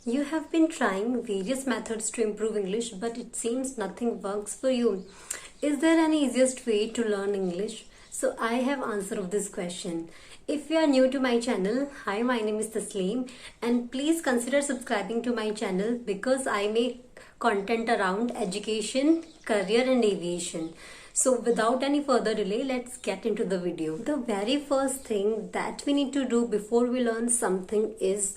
You have been trying various methods to improve English, but it seems nothing works for you. Is there any easiest way to learn English? So I have answer of this question. If you are new to my channel, hi, my name is Tasleem, and please consider subscribing to my channel because I make content around education, career and aviation. So without any further delay, let's get into the video. The very first thing that we need to do before we learn something is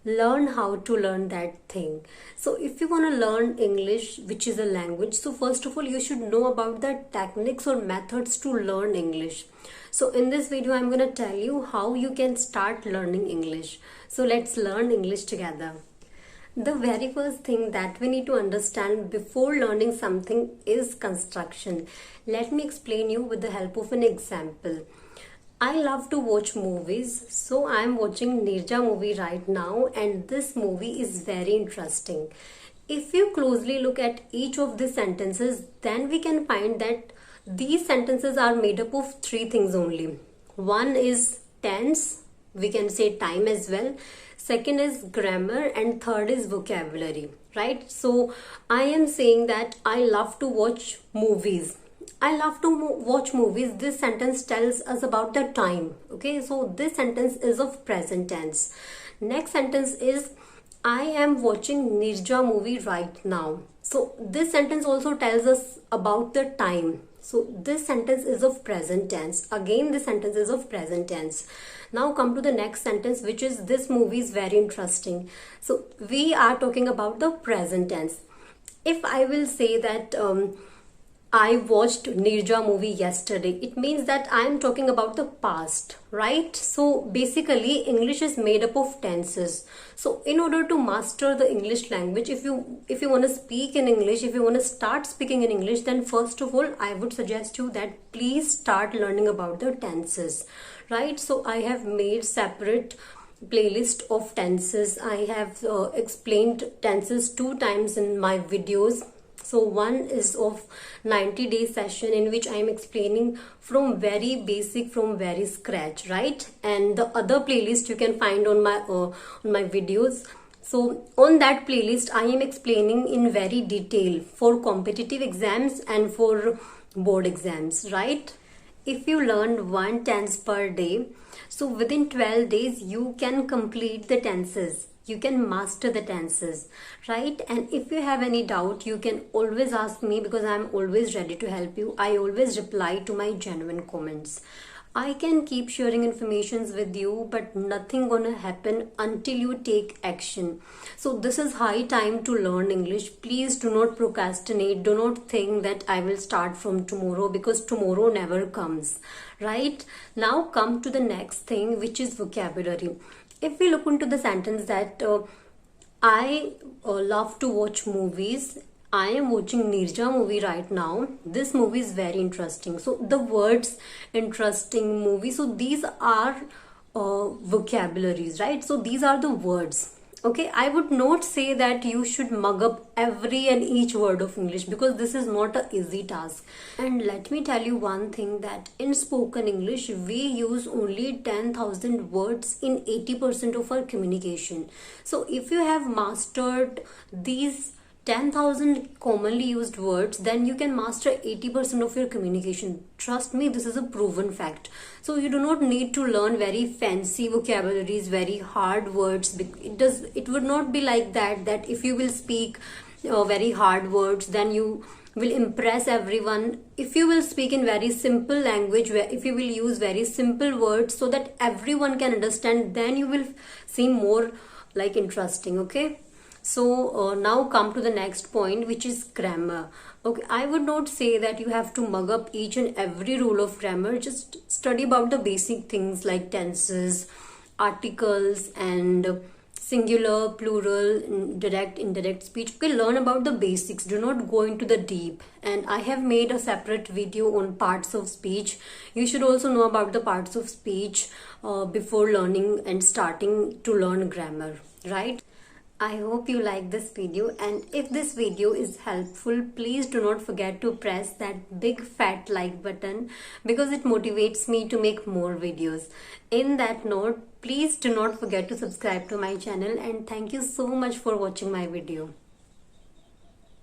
learn how to learn that thing. So if you want to learn English, which is a language, so first of all you should know about the techniques or methods to learn English. So in this video I'm going to tell you how you can start learning English. So let's learn English together. The very first thing that we need to understand before learning something is construction. Let me explain you with the help of an example. I love to watch movies, so I am watching Nirja movie right now, and this movie is very interesting. If you closely look at each of these sentences, then we can find that these sentences are made up of three things only. One is tense, we can say time as well. Second is grammar, and third is vocabulary, right? So I am saying that I love to watch movies. I love to watch movies. This sentence tells us about the time. Okay, so this sentence is of present tense. Next sentence is I am watching Nirja movie right now. So this sentence also tells us about the time. So this sentence is of present tense. Again, this sentence is of present tense. Now come to the next sentence, which is this movie is very interesting. So we are talking about the present tense. If I will say that I watched Nirja movie yesterday, it means that I am talking about the past, right? So basically English is made up of tenses. So in order to master the English language, if you want to speak in English, if you want to start speaking in English, then first of all I would suggest you that please start learning about the tenses, right? So I have made separate playlist of tenses. I have explained tenses 2 times in my videos. So one is of 90-day session in which I am explaining from very basic, from very scratch, right? And the other playlist you can find on my videos. So on that playlist I am explaining in very detail for competitive exams and for board exams, right? If you learn one tense per day, so within 12 days you can complete the tenses. You can master the tenses, right? And if you have any doubt, you can always ask me because I'm always ready to help you. I always reply to my genuine comments. I can keep sharing informations with you, but nothing gonna happen until you take action. So this is high time to learn English. Please do not procrastinate. Do not think that I will start from tomorrow, because tomorrow never comes, right? Now come to the next thing, which is vocabulary. If we look into the sentence that I love to watch movies, I am watching Nirja movie right now. This movie is very interesting. So the words interesting, movie, so these are vocabularies, right? So these are the words. Okay, I would not say that you should mug up every and each word of English, because this is not an easy task. And let me tell you one thing, that in spoken English we use only 10,000 words in 80% of our communication. So if you have mastered these 10,000 commonly used words, then you can master 80% of your communication. Trust me, this is a proven fact. So you do not need to learn very fancy vocabularies, very hard words. It would not be like that if you will speak very hard words, then you will impress everyone. If you will speak in very simple language, if you will use very simple words so that everyone can understand, then you will seem more like interesting. Okay, so now come to the next point, which is grammar. Okay, I would not say that you have to mug up each and every rule of grammar. Just study about the basic things like tenses, articles, and singular, plural, direct, indirect speech. Okay, learn about the basics. Do not go into the deep. And I have made a separate video on parts of speech. You should also know about the parts of speech before learning and starting to learn grammar, right? I hope you like this video, and if this video is helpful, please do not forget to press that big fat like button because it motivates me to make more videos. In that note, please do not forget to subscribe to my channel, and thank you so much for watching my video.